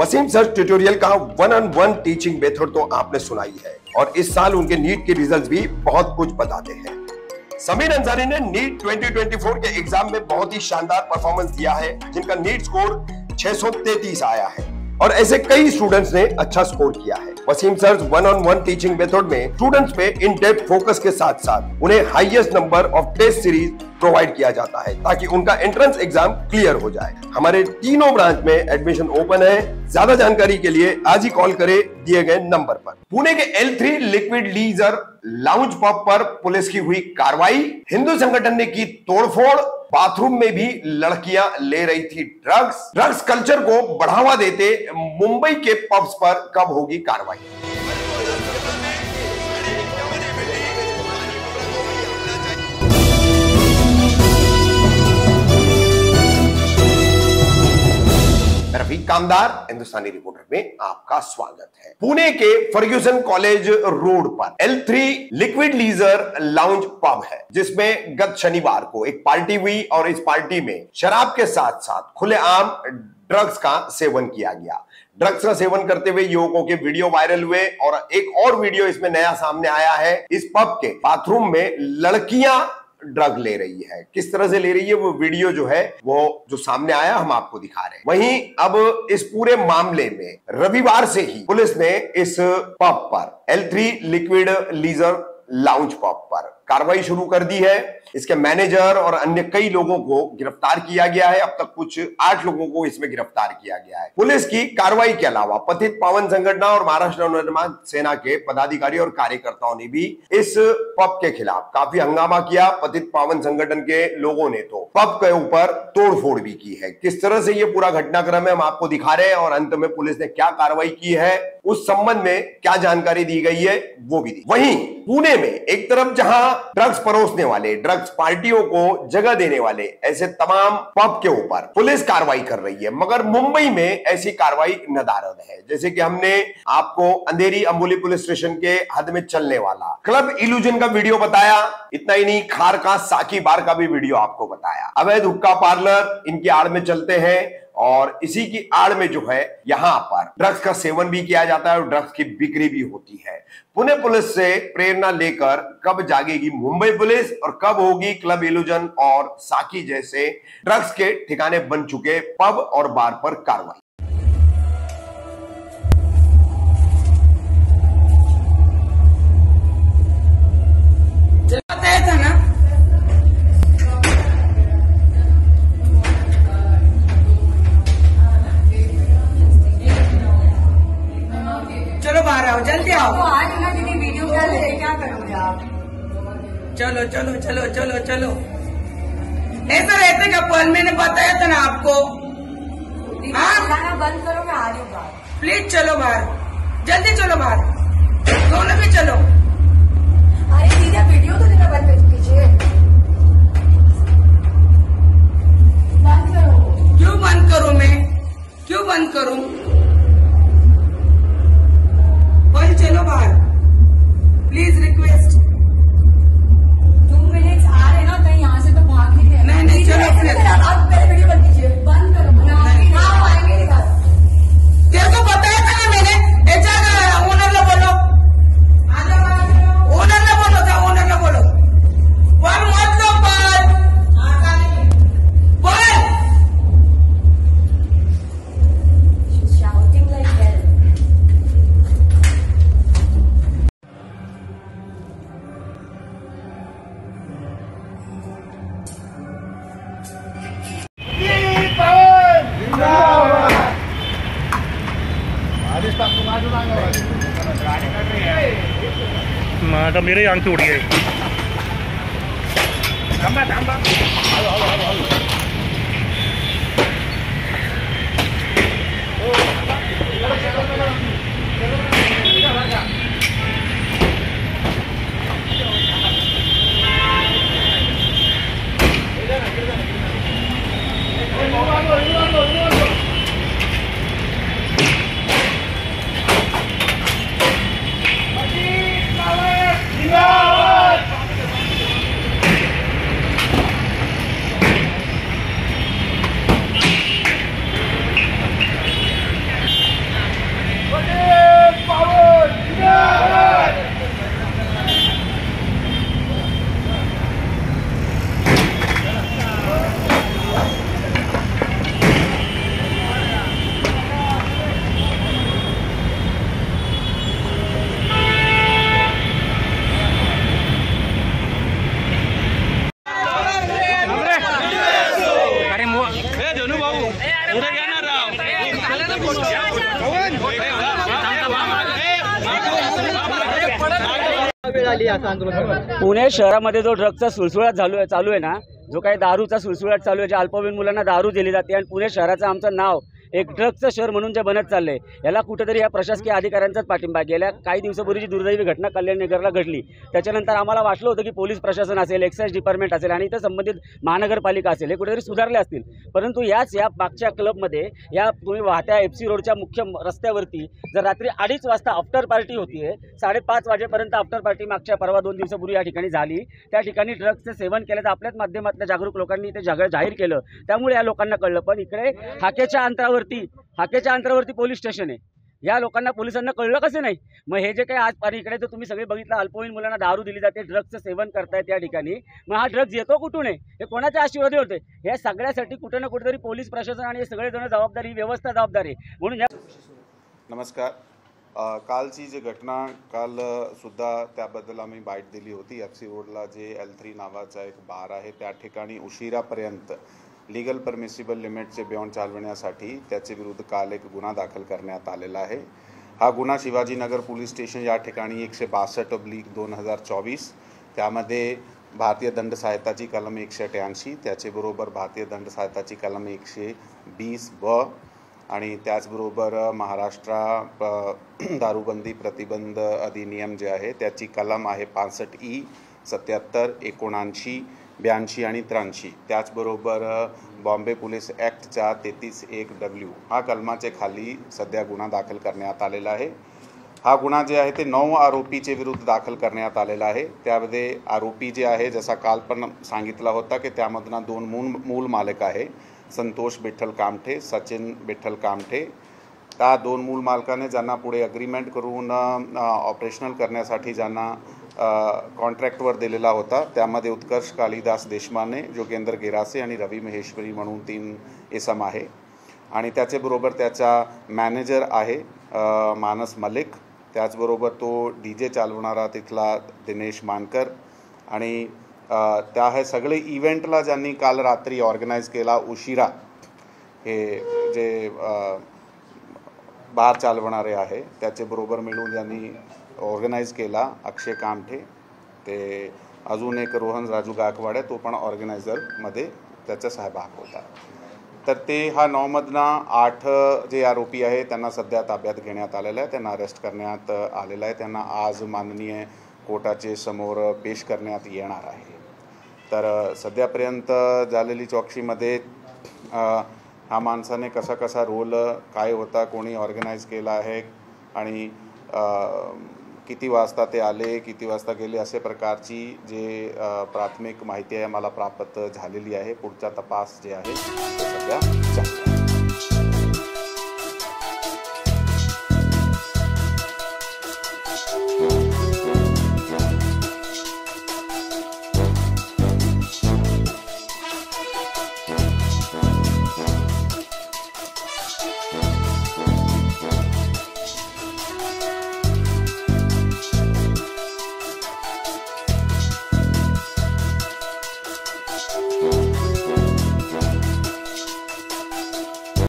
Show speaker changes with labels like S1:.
S1: Wasim sir tutorial का 1-on-1 teaching method तो आपने सुना ही है और इस साल उनके नीट के रिजल्ट्स भी बहुत कुछ बताते हैं। समीर अंसारी ने नीट 2024 के एग्जाम में बहुत ही शानदार परफॉर्मेंस दिया है, जिनका नीट स्कोर 633 आया है और ऐसे कई स्टूडेंट्स ने अच्छा स्कोर किया है। Wasim sir 1-on-1 teaching method में स्टूडेंट्स पे इन डेप्थ फोकस के साथ साथ उन्हें highest number of test series provide किया जाता है ताकि उनका एंट्रेंस एग्जाम क्लियर हो जाए। हमारे तीनों ब्रांच में एडमिशन ओपन है। ज्यादा जानकारी के लिए आज ही कॉल करें दिए गए नंबर पर। पुणे के L3 Liquid Leisure Lounge pub पर पुलिस की हुई कार्रवाई। हिंदू संगठन ने की तोड़फोड़। बाथरूम में भी लड़कियां ले रही थी ड्रग्स कल्चर को बढ़ावा देते मुंबई के पब्स पर कब होगी कार्रवाई। रफीक कामदार हिंदुस्तानी रिपोर्टर में आपका स्वागत है। पुणे के फर्ग्यूसन कॉलेज रोड पर L3 Liquid Leisure Lounge pub है, जिसमें गत शनिवार को एक पार्टी हुई और इस पार्टी में शराब के साथ साथ खुलेआम ड्रग्स का सेवन किया गया। ड्रग्स का सेवन करते हुए युवकों के वीडियो वायरल हुए और एक और वीडियो इसमें नया सामने आया है। इस पब के बाथरूम में लड़कियां ड्रग ले रही है। किस तरह से ले रही है वो वीडियो जो है वो जो सामने आया हम आपको दिखा रहे हैं। वहीं अब इस पूरे मामले में रविवार से ही पुलिस ने इस पब पर L3 Liquid Leisure Lounge pub पर कार्रवाई शुरू कर दी है। इसके मैनेजर और अन्य कई लोगों को गिरफ्तार किया गया है। अब तक कुछ 8 लोगों को इसमें गिरफ्तार किया गया है। पुलिस की कार्रवाई के अलावा पतित पावन संगठन और महाराष्ट्र नवनिर्माण सेना के पदाधिकारी और कार्यकर्ताओं ने भी इस पब के खिलाफ काफी हंगामा किया। पतित पावन संगठन के लोगों ने तो पब के ऊपर तोड़फोड़ भी की है। किस तरह से ये पूरा घटनाक्रम है हम आपको दिखा रहे हैं और अंत में पुलिस ने क्या कार्रवाई की है उस संबंध में क्या जानकारी दी गई है वो भी दी। वहीं पुणे में एक तरफ जहां ड्रग्स परोसने वाले, ड्रग्स पार्टियों को जगह देने वाले ऐसे तमाम पब के ऊपर पुलिस कार्रवाई कर रही है, मगर मुंबई में ऐसी कार्रवाई नदारद है। जैसे कि हमने आपको अंधेरी अंबोली पुलिस स्टेशन के हद में चलने वाला क्लब इल्यूजन का वीडियो बताया। इतना ही नहीं, खार का साकी बार का भी वीडियो आपको बताया। अवैध हुक्का पार्लर इनकी आड़ में चलते हैं और इसी की आड़ में जो है यहां पर ड्रग्स का सेवन भी किया जाता है और ड्रग्स की बिक्री भी होती है। पुणे पुलिस से प्रेरणा लेकर कब जागेगी मुंबई पुलिस और कब होगी क्लब इल्यूजन और साकी जैसे ड्रग्स के ठिकाने बन चुके पब और बार पर कार्रवाई।
S2: था ना चलो बाहर आओ, जल्दी आओ।
S3: आज ना दीदी वीडियो कॉल लेके क्या करोगे आप?
S2: चलो चलो चलो चलो चलो। ऐसा रहते का पल मैंने बताया था ना आपको। हाँ
S3: खाना बंद करो, मैं आ रही हूँ बाहर।
S2: प्लीज चलो बाहर, जल्दी चलो बाहर, दोनों भी चलो।
S3: अरे दीदी वीडियो तो देना बंद कर कीजिए। बंद करो।
S2: क्यों बंद करूं मैं? क्यों बंद करूं? पल चलो बाहर, प्लीज रिक्वेस्ट।
S3: 2 मिनट्स आ रहे ना, कहीं यहाँ से तो भाग नहीं रहे।
S2: नहीं चलो प्लीज।
S3: आप पहले वीडियो बंद कीजिए। बंद करो। हाँ आएंगे नहीं बात।
S2: तेरे को बताया था ना मैंने, ओनर ला बोलो, ओनर ला बोलो था, ओनर ला बोलो। पर मत लो पर
S3: Shouting like hell.
S4: आता मेरे आंख उड़ गए।
S5: पुणे शहरामध्ये जो ड्रगचा सुळसुळाट चालू आहे ना, जो काही दारूचा सुळसुळाट चालू आहे, ज्या अल्पवयीन मुलांना दारू दिली जाते आणि पुणे शहराचं आमचं नाव एक ड्रगचं शहर म्हणून जे बनत चाललंय, याला कुठेतरी या प्रशासकीय अधिकाऱ्यांचाच पाठिंबा. गेल्या काही दिवसापूर्वी दुर्दैवी घटना कल्याण नगरला घडली, त्याच्यानंतर आम्हाला वाटलं होतं की पोलीस प्रशासन असेल, एक्साईज डिपार्टमेंट असेल आणि इथं संबंधित महानगरपालिका असेल, हे कुठेतरी सुधारले असतील. परंतु या मागच्या क्लबमध्ये, या तुम्ही वाहत्या FC रोडच्या मुख्य रस्त्यावरती जर रात्री 2:30 वाजता आफ्टर पार्टी होतीये, 5:30 वाजेपर्यंत आफ्टर पार्टी मागच्या परवा 2 दिवसापूर्वी या ठिकाणी झाली. त्या ठिकाणी ड्रग्सचं सेवन केल्याचं आपल्याच माध्यमातल्या जागरूक लोकांनी ते जाहीर केलं, त्यामुळे या लोकांना कळलं. पण इकडे हाकेच्या अंतरावरती पोलीस स्टेशन आहे. या लोकांना, पोलिसांना कळलं कसं नाही? मग हे जे काही आज पाणी इकडे तर तुम्ही सगळे बघितलं, अल्पवयीन मुलांना दारू दिली जाते, ड्रग्सचं सेवन करतायत या ठिकाणी. मग हा ड्रग्ज येतो कुठून आहे? हे कोणाच्या आशीर्वादी होते? या सगळ्यासाठी कुठे ना कुठेतरी पोलीस प्रशासन आणि हे सगळेजण जबाबदारी, व्यवस्था जबाबदारी म्हणून.
S6: नमस्कार. कालची जी घटना काल सुद्धा त्याबद्दल आम्ही बाईट दिली होती. FC रोडला जे L3 नावाचा एक बार आहे, त्या ठिकाणी उशिरापर्यंत लीगल परमिसिबल लिमिटचे बियॉन्ड चालवण्यासाठी त्याचे विरुद्ध काल एक गुन्हा दाखल करण्यात आलेला आहे. हा गुन्हा शिवाजीनगर पोलीस स्टेशन या ठिकाणी 162/2024, त्यामध्ये भारतीय दंड संहिताची कलम 188, त्याचेबरोबर भारतीय दंड संहिताची कलम 120(ब) आणि त्याचबरोबर महाराष्ट्र दारूबंदी प्रतिबंध अधिनियम जे आहे त्याची कलम आहे 65E, 77, 79, 82 आणि 83. त्याचबरोबर बॉम्बे पोलीस ॲक्टच्या 33(1)W हा कलमाचे खाली सध्या गुन्हा दाखल करण्यात आलेला आहे. हा गुन्हा जे आहे ते 9 आरोपीचे विरुद्ध दाखल करण्यात आलेला आहे. त्यामध्ये आरोपी जे आहे, जसा काल पण सांगितला होता की त्यामधनं 2 मूल मालक आहे, संतोष विठ्ठल कामठे, सचिन विठ्ठल कामठे. त्या 2 मूल मालकाने ज्यांना पुढे अग्रीमेंट करून ऑपरेशनल करण्यासाठी ज्यांना कॉन्ट्रॅक्टवर दिलेला होता, त्यामध्ये उत्कर्ष कालिदास देशमाने, जोगेंद्र गिरासे आणि रवी महेश्वरी म्हणून 3 इसम आहे. आणि त्याच्याबरोबर त्याचा मॅनेजर आहे मानस मलिक, त्याचबरोबर तो DJ चालवणारा तिथला दिनेश मानकर. आणि त्या हे सगळे इव्हेंटला ज्यांनी काल रात्री ऑर्गनाईज केला उशिरा, हे जे बार चालवणारे आहे त्याच्याबरोबर मिळून ज्यांनी ऑर्गनाईज केला, अक्षय कामठे, ते अजून एक रोहन राजू गायकवाड आहे, तो पण ऑर्गनायझरमध्ये त्याचा सहभाग होता. तर ते हा 9मधनं 8 जे आरोपी आहे त्यांना सध्या ताब्यात घेण्यात आलेलं आहे, त्यांना अरेस्ट करण्यात आलेलं आहे. त्यांना आज माननीय कोर्टाचे समोर पेश करण्यात येणार आहे. तर सध्यापर्यंत झालेली चौकशीमध्ये हा माणसाने कसा रोल काय होता, कोणी ऑर्गनाईज केला आहे आणि किती वाजता ते आले, किती वाजता गेले, असे प्रकारची जे प्राथमिक माहिती आहे मला प्राप्त झालेली आहे. पुढचा तपास जे आहे सध्या